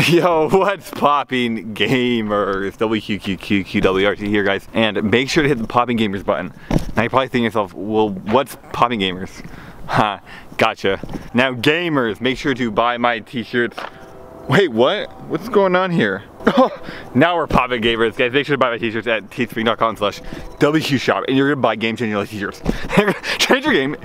Yo, what's popping gamers? WQ'd here, guys. And make sure to hit the popping gamers button. Now you're probably thinking to yourself, well, what's popping gamers? Ha, gotcha. Now gamers, make sure to buy my t-shirts. Wait, what? What's going on here? Oh, now we're popping gamers, guys. Make sure to buy my t-shirts at teespring.com/WQshop, and you're gonna buy game-changing like t-shirts. Change your game,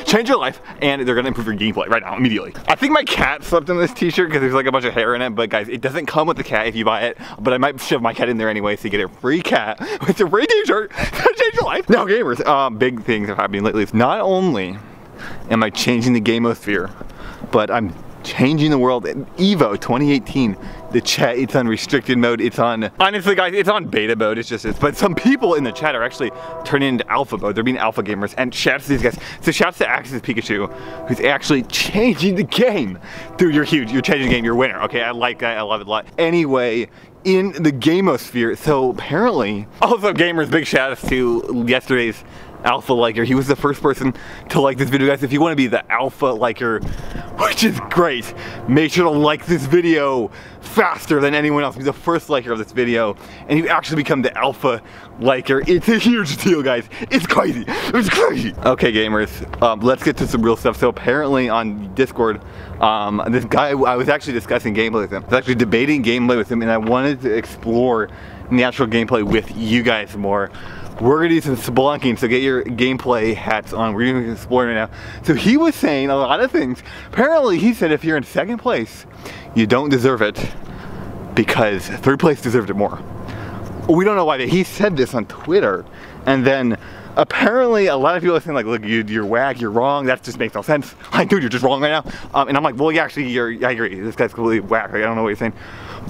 change your life, and they're gonna improve your gameplay right now, immediately. I think my cat slept in this t-shirt because there's like a bunch of hair in it, but guys, it doesn't come with the cat if you buy it, but I might shove my cat in there anyway, so you get a free cat with a free t-shirt. Change your life. Now gamers, big things are happening lately. It's not only am I changing the gamosphere, but I'm changing the world. Evo 2018, the chat, it's on restricted mode. It's on, honestly guys, it's on beta mode. It's just, but some people in the chat are actually turning into alpha mode. They're being alpha gamers, and shouts to these guys. So shouts to Axis Pikachu, who's actually changing the game. Dude, you're huge. You're changing the game. You're a winner. Okay, I like that. I love it a lot. Anyway, in the gamosphere, so apparently, also gamers, big shout outs to yesterday's alpha liker. He was the first person to like this video, guys. If you want to be the alpha liker, which is great, make sure to like this video faster than anyone else. Be the first liker of this video, and you actually become the alpha liker. It's a huge deal, guys. It's crazy. It's crazy. Okay, gamers, let's get to some real stuff. So apparently on Discord, this guy, I was actually discussing gameplay with him. I was actually debating gameplay with him, and I wanted to explore natural gameplay with you guys more. We're gonna do some spelunking, so get your gameplay hats on. We're gonna explore right now. So he was saying a lot of things. Apparently he said if you're in second place, you don't deserve it because third place deserved it more. We don't know why, but he said this on Twitter, and then apparently a lot of people are saying like, look, you're whack, you're wrong, that just makes no sense. Like, dude, you're just wrong right now. And I'm like, well, yeah, actually, I agree. This guy's completely whack. Like, I don't know what you're saying.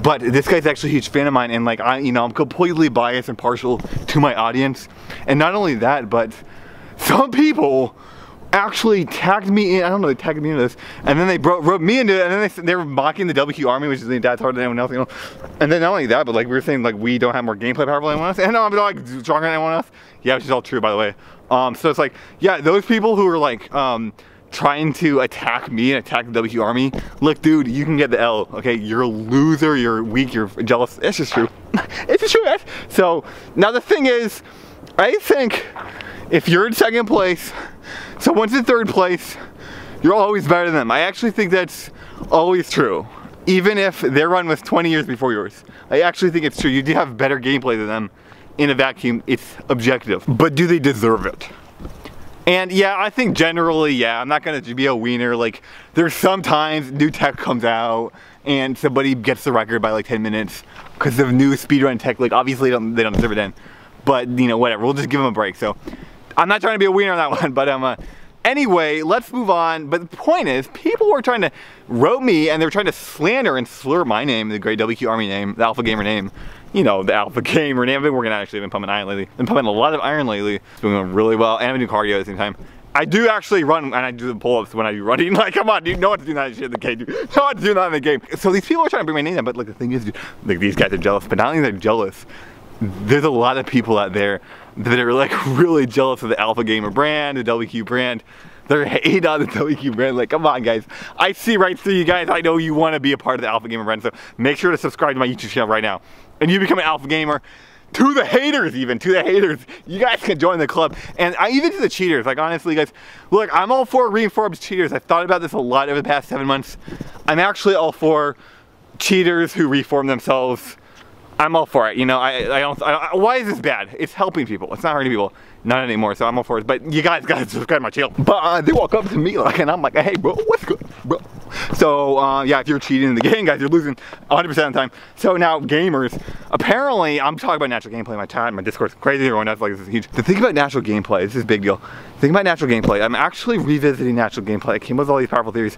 But this guy's actually a huge fan of mine, and like, I'm completely biased and partial to my audience. And not only that, but some people actually tagged me in, I don't know, they tagged me into this, and then they wrote me into it, and then they were mocking the WQ Army, which is that's harder than anyone else, you know. And then not only that, but like we were saying, like we don't have more gameplay power than anyone else, and I'm like stronger than anyone else. Yeah, which is all true, by the way. So it's like, yeah, those people who are like trying to attack me and attack the WQ Army, look, dude, you can get the L, okay? You're a loser, you're weak, you're jealous. It's just true. It's just true, guys. So now the thing is, I think if you're in second place, someone's in third place, you're always better than them. I actually think that's always true. Even if their run was 20 years before yours. I actually think it's true. You do have better gameplay than them in a vacuum. It's objective. But do they deserve it? And yeah, I think generally, yeah, I'm not gonna be a wiener. Like, there's sometimes new tech comes out and somebody gets the record by like 10 minutes because of new speedrun tech. Like, obviously they don't deserve it then. But, you know, whatever, we'll just give them a break. So, I'm not trying to be a wiener on that one, but anyway, let's move on. But the point is, people were trying to wrote me, and they were trying to slander and slur my name, the great WQ Army name, the Alpha Gamer name. You know, the Alpha Gamer name. I've been working on, actually, I've been pumping iron lately. Been pumping a lot of iron lately. It's been going really well, and I've been doing cardio at the same time. I do actually run, and I do the pull-ups when I do running. Like, come on, dude, no one's doing that shit in the game, dude. No one's doing that in the game. So these people are trying to bring my name down, but like the thing is, dude, like these guys are jealous. But not only they're jealous, there's a lot of people out there that are like really jealous of the Alpha Gamer brand, the WQ brand. They're hating on the WQ brand. Like, come on, guys. I see right through you guys. I know you want to be a part of the Alpha Gamer brand, so make sure to subscribe to my YouTube channel right now. And you become an Alpha Gamer. To the haters, even to the haters, you guys can join the club. And even to the cheaters, like honestly, guys, look, I'm all for reinforced cheaters. I've thought about this a lot over the past 7 months. I'm actually all for cheaters who reform themselves. I'm all for it. You know, why is this bad? It's helping people. It's not hurting people. Not anymore. So I'm all for it. But you guys gotta subscribe to my channel. But they walk up to me like, and I'm like, hey, bro, what's good, bro? So yeah, if you're cheating in the game, guys, you're losing 100% of the time. So now, gamers, apparently, I'm talking about natural gameplay. My chat, my Discord's crazy. Everyone else like this is huge. The thing about natural gameplay, this is a big deal. The thing about natural gameplay, I'm actually revisiting natural gameplay. I came up with all these powerful theories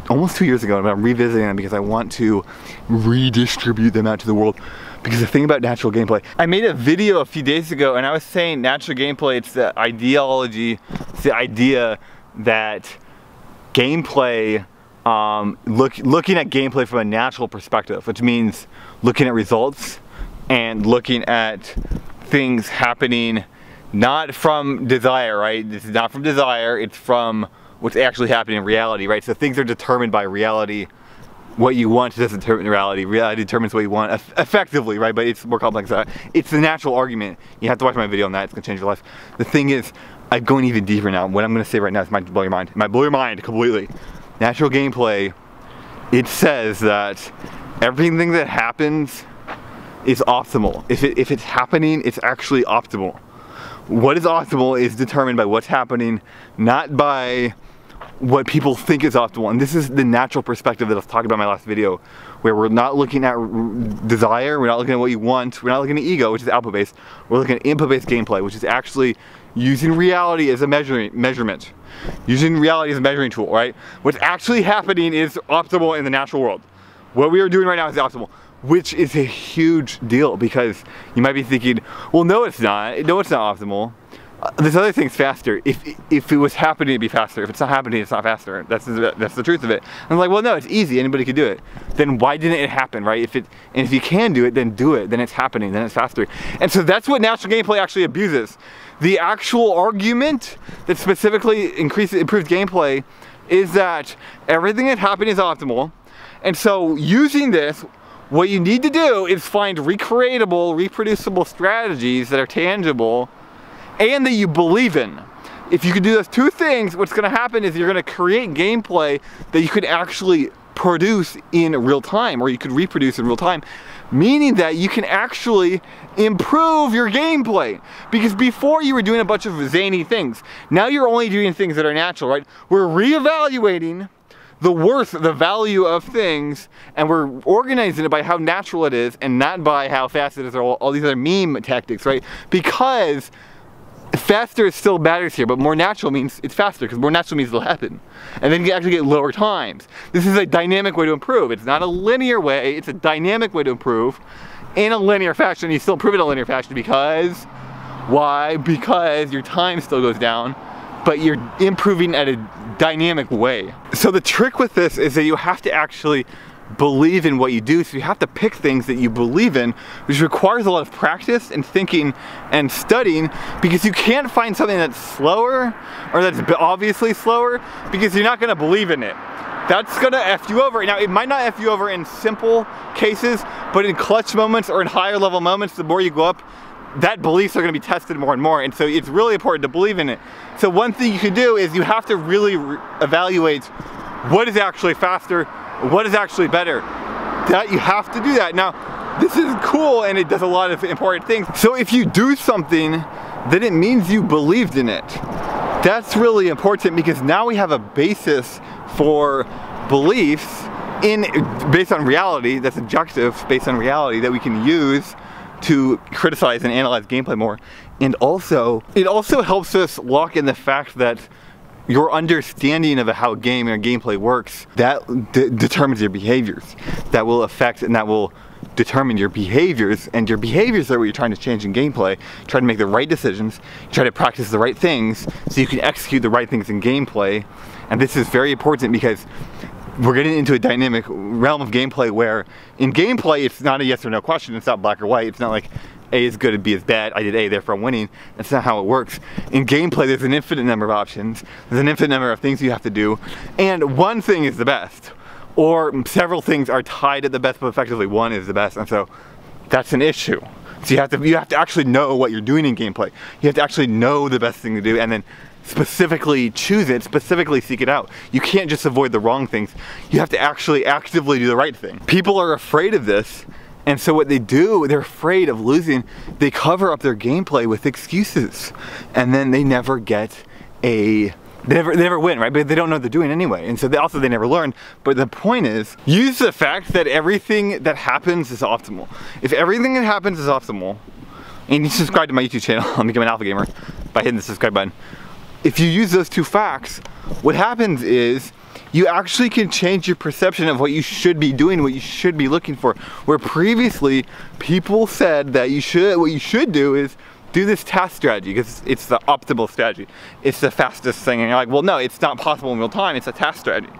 almost 2 years ago, and I'm revisiting them because I want to redistribute them out to the world. Because the thing about natural gameplay, I made a video a few days ago and I was saying natural gameplay, it's the ideology, it's the idea that gameplay, looking at gameplay from a natural perspective, which means looking at results and looking at things happening not from desire, right? This is not from desire, it's from what's actually happening in reality, right? So things are determined by reality what you want doesn't determine reality. Reality determines what you want effectively, right? But it's more complex than that. It's the natural argument. You have to watch my video on that. It's gonna change your life. The thing is, I'm going even deeper now. What I'm gonna say right now is might blow your mind. It might blow your mind completely. Natural gameplay, it says that everything that happens is optimal. If it's happening, it's actually optimal. What is optimal is determined by what's happening, not by what people think is optimal. And this is the natural perspective that I was talking about in my last video, where we're not looking at desire, we're not looking at what you want, we're not looking at ego, which is output-based. We're looking at input-based gameplay, which is actually using reality as a measurement. Using reality as a measuring tool, right? What's actually happening is optimal in the natural world. What we are doing right now is optimal, which is a huge deal, because you might be thinking, well, no, it's not. No, it's not optimal. This other thing's faster. If it was happening, it'd be faster. If it's not happening, it's not faster. That's the truth of it. And I'm like, well, no, it's easy. Anybody could do it. Then why didn't it happen, right? And if you can do it, then do it. Then it's happening. Then it's faster. And so that's what natural gameplay actually abuses. The actual argument that specifically improves gameplay is that everything that's happening is optimal. And so using this, what you need to do is find recreatable, reproducible strategies that are tangible and that you believe in. If you can do those two things, what's gonna happen is you're gonna create gameplay that you could actually produce in real time, or you could reproduce in real time, meaning that you can actually improve your gameplay. Because before you were doing a bunch of zany things, now you're only doing things that are natural, right? We're reevaluating the worth, the value of things, and we're organizing it by how natural it is and not by how fast it is, or all these other meme tactics, right? Because faster still matters here, but more natural means it's faster, because more natural means it'll happen. And then you actually get lower times. This is a dynamic way to improve. It's not a linear way, it's a dynamic way to improve in a linear fashion. You still improve in a linear fashion because, why? Because your time still goes down, but you're improving at a dynamic way. So the trick with this is that you have to actually believe in what you do, so you have to pick things that you believe in, which requires a lot of practice and thinking and studying, because you can't find something that's slower or that's obviously slower because you're not going to believe in it. That's going to F you over. Now, it might not F you over in simple cases, but in clutch moments or in higher level moments, the more you go up, that beliefs are going to be tested more and more, and so it's really important to believe in it. So one thing you can do is you have to really evaluate what is actually faster, what is actually better. That you have to do that. Now, this is cool and it does a lot of important things. So if you do something, then it means you believed in it. That's really important, because now we have a basis for beliefs based on reality, that's objective, based on reality, that we can use to criticize and analyze gameplay more. And also, it also helps us lock in the fact that your understanding of how a game or gameplay works, that determines your behaviors. That will affect and that will determine your behaviors, and your behaviors are what you're trying to change in gameplay. Try to make the right decisions, try to practice the right things so you can execute the right things in gameplay. And this is very important because we're getting into a dynamic realm of gameplay where in gameplay it's not a yes or no question, it's not black or white, it's not like A is good and B is bad, I did A therefore I'm winning. That's not how it works. In gameplay there's an infinite number of options, there's an infinite number of things you have to do, and one thing is the best. Or several things are tied at the best, but effectively one is the best, and so that's an issue. So you have to actually know what you're doing in gameplay. You have to actually know the best thing to do and then specifically choose it, specifically seek it out. You can't just avoid the wrong things. You have to actually actively do the right thing. People are afraid of this, and so what they do, they're afraid of losing. They cover up their gameplay with excuses, and then they never get they never win, right? But they don't know what they're doing anyway, and so they never learn. But the point is, use the fact that everything that happens is optimal. If everything that happens is optimal, and you subscribe to my YouTube channel, I'll become an alpha gamer by hitting the subscribe button. If you use those two facts, what happens is you actually can change your perception of what you should be doing, what you should be looking for. Where previously people said that what you should do is do this task strategy because it's the optimal strategy. It's the fastest thing, and you're like, well, no, it's not possible in real time, it's a task strategy.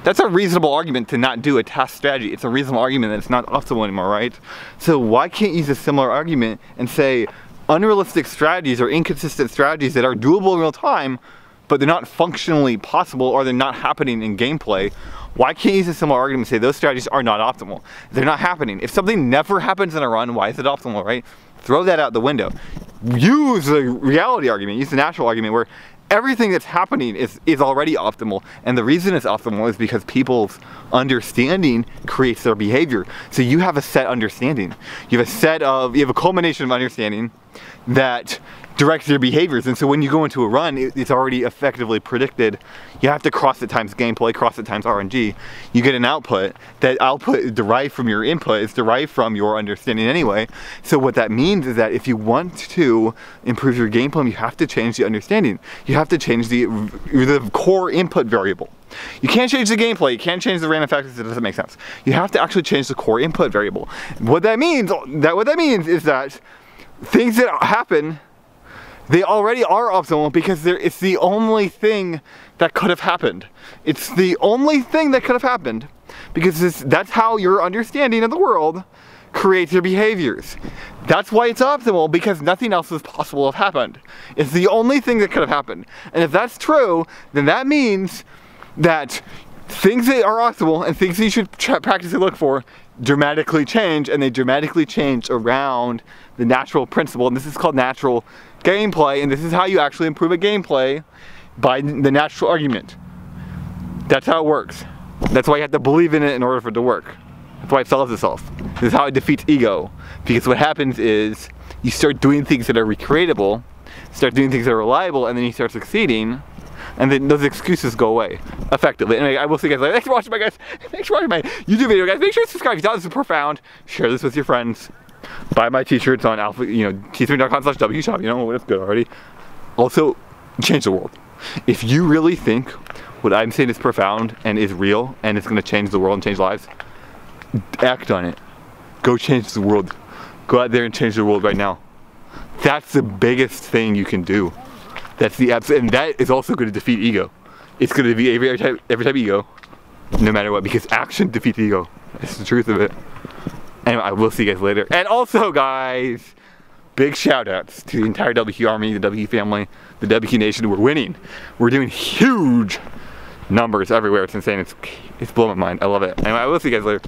That's a reasonable argument to not do a task strategy. It's a reasonable argument that it's not optimal anymore, right? So why can't you use a similar argument and say unrealistic strategies or inconsistent strategies that are doable in real time, but they're not functionally possible or they're not happening in gameplay? Why can't you use a similar argument and say those strategies are not optimal? They're not happening. If something never happens in a run, why is it optimal, right? Throw that out the window. Use the reality argument, use the natural argument where everything that's happening is already optimal, and the reason it's optimal is because people's understanding creates their behavior. So you have a set understanding. You have a culmination of understanding that directs your behaviors, and so when you go into a run, it's already effectively predicted. You have to cross it times gameplay, cross it times RNG. You get an output. That output derived from your input is derived from your understanding anyway. So what that means is that if you want to improve your gameplay, you have to change the understanding. You have to change the core input variable. You can't change the gameplay, you can't change the random factors, it doesn't make sense. You have to actually change the core input variable. What that means is that things that happen, they already are optimal because it's the only thing that could have happened. It's the only thing that could have happened because that's how your understanding of the world creates your behaviors. That's why it's optimal, because nothing else is possible to have happened. It's the only thing that could have happened. And if that's true, then that means that things that are optimal and things that you should practice and look for dramatically change, and they dramatically change around the natural principle, and this is called natural gameplay, and this is how you actually improve a gameplay, by the natural argument. That's how it works. That's why you have to believe in it in order for it to work. That's why it solves itself. This is how it defeats ego, because what happens is you start doing things that are recreatable, start doing things that are reliable, and then you start succeeding, and then those excuses go away effectively. Anyway, I will see you guys later. Thanks for watching, guys. Thanks for watching my YouTube video, guys. Make sure to subscribe if you thought this was profound. Share this with your friends. Buy my t-shirts on teespring.com/WQshop. You know, it's good already. Also, change the world. If you really think what I'm saying is profound and is real and it's going to change the world and change lives, act on it. Go change the world. Go out there and change the world right now. That's the biggest thing you can do. That's the and that is also going to defeat ego. It's going to be every type ego, no matter what, because action defeats ego. That's the truth of it. Anyway, I will see you guys later. And also, guys, big shout outs to the entire WQ Army, the WQ family, the WQ Nation. We're winning. We're doing huge numbers everywhere. It's insane. It's blowing my mind. I love it. Anyway, I will see you guys later.